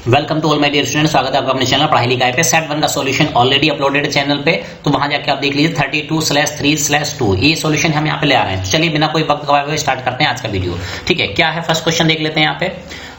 Welcome to all my dear student, स्वागत है आपका अपने चैनल पढ़ाई लिखाई पे। सेट 1 का सॉल्यूशन ऑलरेडी अपलोडेड है चैनल पे, तो वहां जाके आप देख लीजिए 32/3/2 ये सॉल्यूशन हम यहाँ पे ले आ रहे हैं। तो चलिए बिना कोई वक्त गवाए हुए स्टार्ट करते हैं आज का वीडियो। ठीक है, क्या है फर्स्ट क्वेश्चन देख लेते हैं यहाँ पे।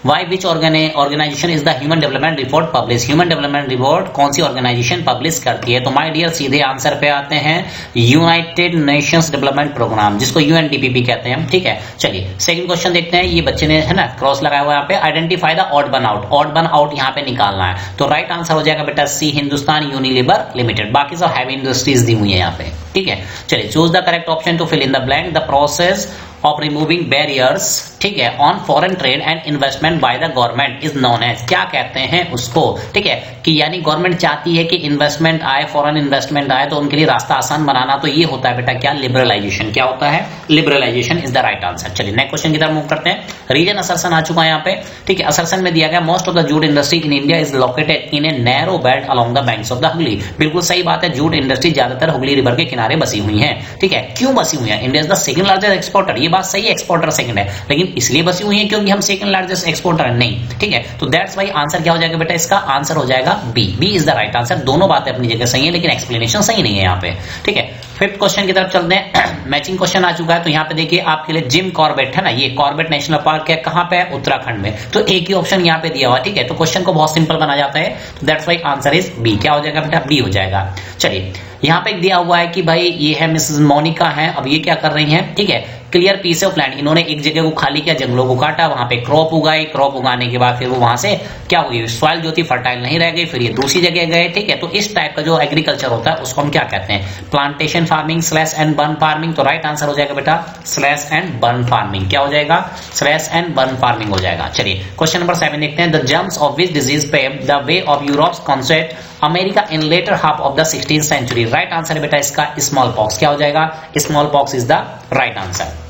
Why which organisation is the human development report publish. Human development report कौन सी ऑर्गेनाइजेशन पब्लिश करती है? तो माय डियर सीधे आंसर पे आते हैं, यूनाइटेड नेशंस डेवलपमेंट प्रोग्राम, जिसको यूएनडीपी कहते हैं। ठीक है, चलिए सेकंड क्वेश्चन देखते हैं। ये बच्चे ने है ना क्रॉस लगाया हुआ यहाँ पे, identify the odd one out. Odd one out यहाँ पे निकालना है, तो राइट आंसर हो जाएगा बेटा सी, हिंदुस्तान यूनिलीवर लिमिटेड। बाकी सब हैवी इंडस्ट्रीज दी हुई है यहाँ पे। ठीक है, चलिए choose the correct option to fill in the blank. The process of removing barriers, ठीक है, on foreign trade and investment by the government is known as. क्या कहते हैं उसको? ठीक है, कि यानी गवर्नमेंट चाहती है कि इन्वेस्टमेंट आए, फॉरेन इन्वेस्टमेंट आए, तो उनके लिए रास्ता आसान बनाना, तो ये होता है बेटा क्या? लिबरलाइजेशन। क्या होता है? Liberalisation is the right answer. चलिए नेक्स्ट क्वेश्चन की तरफ मूव करते हैं। रीजन असर्शन आ चुका है यहाँ पे। ठीक है, असर्शन में दिया गया most of the jute industry in India is located in a narrow belt along the banks of the Hooghly. बिल्कुल सही बात है, जूट इंडस्ट्री ज्यादातर हुगली रिवर के किनारे बसी हुई है। ठीक है, क्यों बसी हुई है? India is the second largest exporter, ये बात सही है, एक्सपोर्टर सेकंड है, लेकिन इसलिए बसी हुई है क्योंकि हम सेकंड लार्जेस्ट एक्सपोर्टर है? नहीं। ठीक है, तो दैट्स व्हाई आंसर क्या हो जाएगा बेटा? इसका आंसर हो जाएगा B. B is the right answer. दोनों बातें अपनी जगह सही है, लेकिन एक्सप्लेनेशन सही नहीं है यहाँ पे। ठीक है, फिफ्थ क्वेश्चन की तरफ चलते हैं। मैचिंग क्वेश्चन आ चुका है, तो यहाँ पे देखिए आपके लिए जिम कॉर्बेट है ना, ये कॉर्बेट नेशनल पार्क है, कहाँ पे है? उत्तराखंड में। तो एक ही ऑप्शन यहाँ पे दिया हुआ। ठीक है, तो क्वेश्चन को बहुत सिंपल बना जाता है, तो that's why answer is B. क्या हो जाएगा बेटा? बी हो जाएगा। चलिए यहाँ पे दिया हुआ है कि भाई ये है मिसेस मोनिका है, अब ये क्या कर रही हैं? ठीक है, क्लियर पीस ऑफ लैंड, इन्होंने एक जगह को खाली किया, जंगलों को काटा, वहां पे क्रॉप उगाई, क्रॉप उगाने के बाद फिर वो वहां से क्या हुई? सॉइल जो थी फर्टाइल नहीं रह गई, फिर ये दूसरी जगह गए। ठीक है, तो इस टाइप का जो एग्रीकल्चर होता है उसको हम क्या कहते हैं? Plantation farming slash and burn farming. तो राइट आंसर हो जाएगा बेटा स्लैश एंड बर्न फार्मिंग। क्या हो जाएगा? स्लैश एंड बर्न फार्मिंग हो जाएगा। चलिए क्वेश्चन नंबर 7 देखते हैं। The germs of which disease paved the way of Europe's concept America in later half of the 16th century. Right answer है बेटा इसका स्मॉल पॉक्स। क्या हो जाएगा? Small pox is the right answer.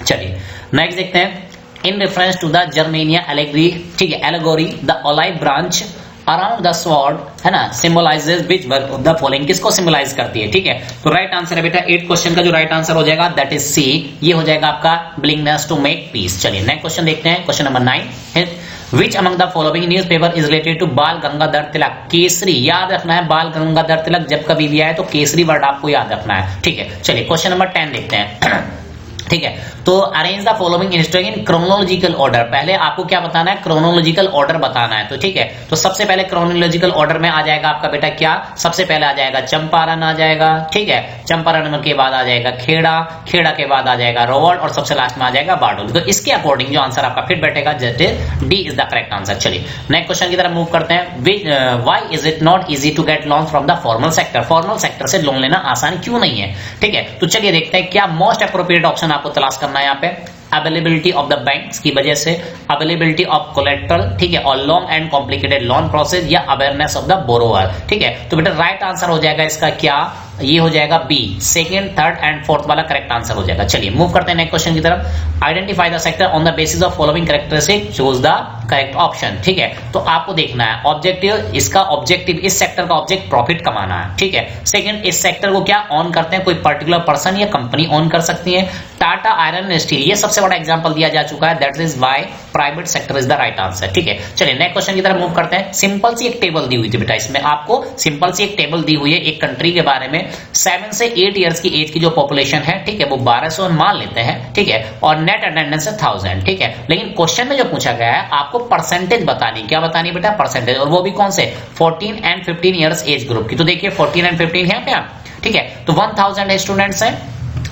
चलिए next देखते हैं। In reference to the Germania allegory, ठीक है, allegory the olive branch around the sword है ना, symbolises which work of the following. किसको सिंबलाइज करती है? ठीक है, तो राइट आंसर है बेटा 8 क्वेश्चन का जो राइट आंसर हो जाएगा दैट इज सी। ये हो जाएगा आपका विलिंगनेस टू मेक पीस। चलिए नेक्स्ट क्वेश्चन देखते हैं। क्वेश्चन नंबर 9 है Which among the following newspaper is related to बाल गंगाधर तिलक? केसरी, याद रखना है, बाल गंगाधर तिलक जब कभी भी आए तो केसरी वर्ड आपको याद रखना है। ठीक है, चलिए क्वेश्चन नंबर 10 देखते हैं। ठीक है, तो arrange the following instruction in chronological order. पहले आपको क्या बताना है? क्रोनोलॉजिकल ऑर्डर बताना है। तो ठीक है, तो सबसे पहले क्रोनोलॉजिकल ऑर्डर में आ जाएगा आपका बेटा क्या? सबसे पहले आ जाएगा चंपारण आ जाएगा। ठीक है, चंपारण के बाद आ जाएगा खेड़ा, खेड़ा के बाद आ जाएगा रोड, और सबसे लास्ट में आ जाएगा बारडोली। तो इसके अकॉर्डिंग जो आंसर आपका फिट बैठेगा D is the correct answer. चलिए नेक्स्ट क्वेश्चन की तरफ मूव करते हैं। Why is it not easy to get loan from the formal sector? Formal sector से लोन लेना आसान क्यों नहीं है? ठीक है, तो चलिए देखते हैं क्या मोस्ट अप्रोप्रिएट ऑप्शन आपको तलाश करना है यहाँ पे। अवेलेबिलिटी ऑफ द बैंक्स की वजह से, अवेलेबिलिटी ऑफ कोलेट्रल, ठीक है, और long and complicated loan process, या अवेयरनेस ऑफ द बोरोवर। ठीक है, तो बेटा राइट आंसर हो जाएगा इसका क्या? ये हो जाएगा B. Second, third and fourth वाला करेक्ट आंसर हो जाएगा। चलिए मूव करते हैं नेक्स्ट क्वेश्चन की तरफ। Identify the sector on the basis of following characteristic, choose the correct option. ठीक है, तो आपको देखना है ऑब्जेक्टिव, इसका ऑब्जेक्टिव, इस सेक्टर का ऑब्जेक्ट प्रॉफिट कमाना है। ठीक है, सेकंड, इस सेक्टर को क्या ऑन करते हैं? कोई पर्टिकुलर पर्सन या कंपनी ऑन कर सकती है। टाटा आयरन एंड स्टील, ये सबसे बड़ा एग्जांपल दिया जा चुका है, that is why private sector is the right answer. ठीक है, चलिए नेक्स्ट क्वेश्चन की तरफ मूव करते हैं। सिंपल सी एक टेबल दी हुई थी बेटा, इसमें आपको सिंपल सी एक टेबल दी हुई है एक कंट्री के बारे में। 7 से 8 इयर्स की एज की जो पॉपुलेशन है, ठीक है, वो 1200 मान लेते हैं। ठीक है, और नेट अटेंडेंस है 1000। ठीक है, लेकिन क्वेश्चन में जो पूछा गया है आपको परसेंटेज बतानी। क्या बतानी बेटा? परसेंटेज, और वो भी कौन से? 14 एंड 15 इयर्स एज ग्रुप की। तो देखिए 14 एंड 15 है क्या? ठीक है, तो 1000 स्टूडेंट्स हैं,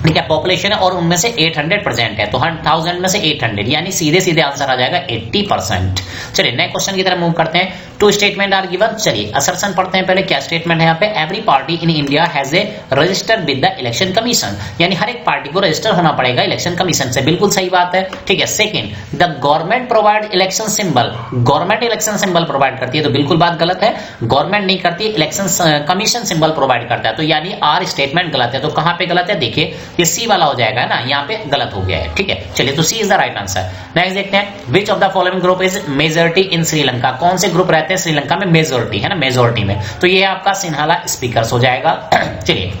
ठीक है, पॉपुलेशन है, और उनमें से 800% है, तो 1000 में से 800 यानी सीधे सीधे आंसर आ जाएगा 80%। चलिए नेक्स्ट क्वेश्चन की तरफ मूव करते हैं। Two statement are given. चलिए असर्शन पढ़ते हैं पहले। क्या स्टेटमेंट है यहाँ पे? Every party in India has a register with the election commission, यानी हर एक पार्टी को रजिस्टर होना पड़ेगा इलेक्शन कमीशन से। बिल्कुल सही बात है। ठीक है, second, the government provide election symbol, government election symbol provide करती है, तो बिल्कुल बात गलत है, गवर्नमेंट नहीं करती, इलेक्शन कमीशन सिंबल प्रोवाइड करता है, तो यानी आर स्टेटमेंट गलत है। तो कहां पे गलत है? देखिए ये सी वाला हो जाएगा ना, यहाँ पे गलत हो गया है। ठीक है, चलिए तो सी is the right answer. Next देखते हैं। विच of the following group is majority इन श्रीलंका? कौन से ग्रुप रहते हैं श्रीलंका में मेजॉरिटी, है ना, मेजॉरिटी में? तो ये आपका सिन्हाला स्पीकर्स हो जाएगा। चलिए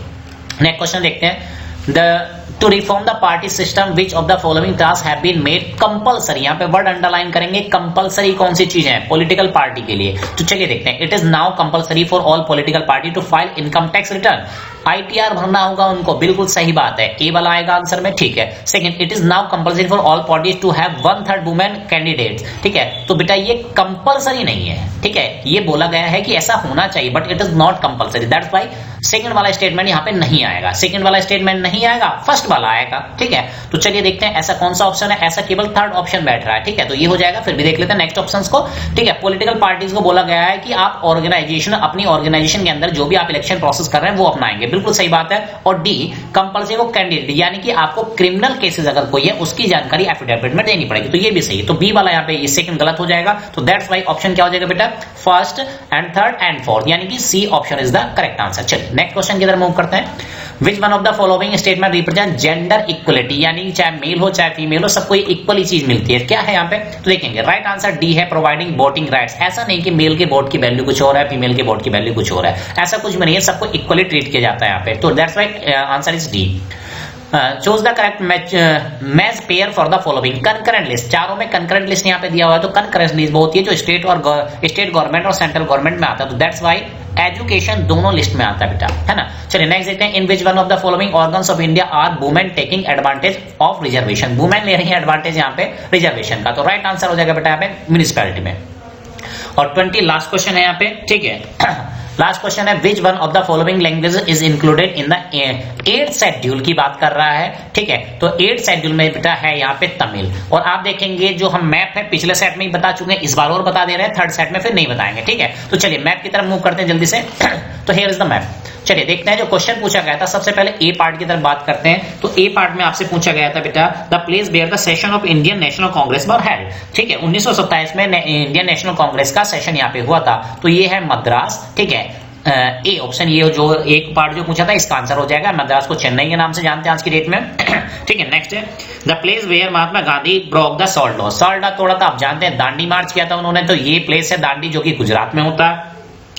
नेक्स्ट क्वेश्चन देखते हैं। The to reform the party system which of the following task have been made compulsory. यहाँ पे वर्ड अंडरलाइन करेंगे, कंपलसरी कौन सी चीज है पॉलिटिकल पार्टी के लिए। तो चलिए देखते हैं, it is now compulsory for all political party to file income tax return. ITR भरना होगा उनको, बिल्कुल सही बात है, ए वाला आएगा आंसर में, ठीक है। Second, it is now compulsory for all parties to have 1/3 women candidates, ठीक है। तो बेटा ये कंपलसरी नहीं है, ठीक है, ये बोला गया है कि ऐसा होना चाहिए but it is not compulsory, that's why second वाला स्टेटमेंट यहाँ पे नहीं आएगा। सेकंड वाला स्टेटमेंट नहीं आएगा, फर्स्ट वाला आएगा, ठीक है। तो चलिए देखते हैं ऐसा कौन सा ऑप्शन है, ऐसा केवल थर्ड ऑप्शन बैठ रहा है, ठीक है। तो ये हो जाएगा, फिर भी देख लेते हैं नेक्स्ट ऑप्शंस को, ठीक है। पॉलिटिकल पार्टीज को बोला गया है कि आप ऑर्गेनाइजेशन, अपनी ऑर्गेनाइजेशन के अंदर जो भी आप इलेक्शन प्रोसेस कर रहे हैं वो अपनाएंगे, बिल्कुल सही बात है। और डी, कंपलसरी वो कैंडिडेट, यानी कि आपको क्रिमिनल केसेस अगर कोई है उसकी जानकारी एफिडेविट में देनी पड़ेगी, तो ये भी सही है। तो बी वाला यहाँ पे ये सेकंड गलत हो जाएगा, तो दैट्स व्हाई ऑप्शन क्या हो जाएगा बेटा, first and third and fourth, यानी कि C option is the correct answer. चलिए नेक्स्ट क्वेश्चन की तरफ मूव करते हैं। Which one of the following statement represent gender equality, यानी चाहे मेल हो चाहे फीमेल हो सबको इक्वली चीज मिलती है, क्या है यहाँ पे, तो देखेंगे राइट आंसर डी है, प्रोवाइडिंग वोटिंग राइट्स। ऐसा नहीं कि मेल के वोट की वैल्यू कुछ और है, फीमेल के वोट की वैल्यू कुछ और है, ऐसा कुछ भी नहीं है, सबको इक्वली ट्रीट किया जाता है यहाँ पे। तो that's why answer is D. Choose the correct match pair for the following concurrent list. चारों में कंकरेंट लिस्ट यहाँ पे दिया हुआ है, तो कंकरेंट लिस्ट वो होती है जो स्टेट गवर्नमेंट और सेंट्रल गवर्नमेंट में आता है, तो दैट्स व्हाई एजुकेशन दोनों लिस्ट में आता है बेटा, है ना। चलिए नेक्स्ट देखते हैं, in which one of the following organs of India are women taking advantage of reservation. Women ले रही है एडवांटेज यहाँ पे रिजर्वेशन का, तो राइट आंसर हो जाएगा बेटा यहाँ पे म्युनिसिपैलिटी में। और 20 लास्ट क्वेश्चन है यहाँ पे, ठीक है। लास्ट क्वेश्चन है, विच one of the following language is included in the 8th schedule की बात कर रहा है, ठीक है। तो 8th शेड्यूल में बेटा है यहाँ पे तमिल। और आप देखेंगे जो हम मैप है पिछले सेट में ही बता चुके हैं, इस बार और बता दे रहे हैं, थर्ड सेट में फिर नहीं बताएंगे, ठीक है। तो चलिए मैप की तरफ मूव करते हैं जल्दी से। तो हियर इज द मैप। चलिए देखते हैं जो क्वेश्चन पूछा गया था, सबसे पहले ए पार्ट की तरफ बात करते हैं। तो ए पार्ट में आपसे पूछा गया था बेटा, the place where the session of Indian National Congress were held, ठीक है। 1927 में इंडियन नेशनल कांग्रेस का सेशन यहाँ पे हुआ था, तो ये है मद्रास, ठीक है। ए ऑप्शन, ये जो एक पार्ट जो पूछा था इसका आंसर हो जाएगा। मद्रास को चेन्नई के नाम से जानते हैं आज की डेट में, ठीक है। नेक्स्ट है, the place where Mahatma Gandhi broke the salt law. Salt law तोड़ा था, आप जानते हैं दांडी मार्च किया था उन्होंने, तो ये प्लेस है दांडी जो कि गुजरात में होता है,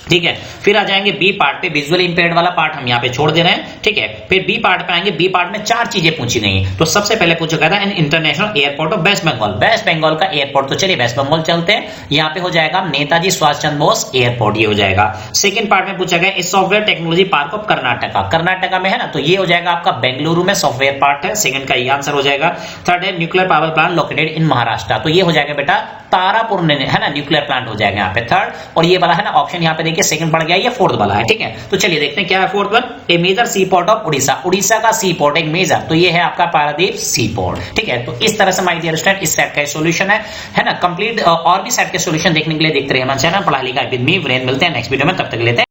ठीक है। फिर आ जाएंगे बी पार्ट पे, विजुअली इंपेयर्ड वाला पार्ट हम यहाँ पे छोड़ दे रहे हैं, ठीक है। फिर बी पार्ट पे आएंगे, बी पार्ट में 4 चीजें पूछी गई हैं। तो सबसे पहले पूछा गया था in international airport of West Bengal, West Bengal का एयरपोर्ट। तो चलिए वेस्ट बंगाल चलते हैं, यहाँ पे हो जाएगा नेताजी सुभाष चंद्र बोस एयरपोर्ट, ये हो जाएगा। सेकंड पार्ट में पूछा गया इस software technology park of Karnataka, Karnataka में है ना, तो ये हो जाएगा आपका बेंगलुरु में सॉफ्टवेयर पार्क है, सेकंड का ये आंसर हो जाएगा। थर्ड है nuclear power plant located in Maharashtra, तो ये हो जाएगा बेटा तारापुर में, है ना, न्यूक्लियर प्लांट हो जाएगा यहाँ पे थर्ड। और ये वाला है ना ऑप्शन यहाँ पे देखिए सेकंड पड़ गया, ये फोर्थ वाला है, ठीक है। तो चलिए देखते हैं क्या है fourth one, a major sea port of Orissa, Orissa का सी पोर्ट एक मेजर, तो ये है आपका पारादीप सी पोर्ट, ठीक है। तो इस तरह से माय डियर स्टूडेंट इस सेट का सॉल्यूशन है ना कंप्लीट। और भी सेट के सॉल्यूशन देखने के लिए देखते रहिए हमारे चैनल पढ़ाई लिखाई विद मी वीरेंद्र। मिलते हैं नेक्स्ट वीडियो में, तब तक लेते हैं।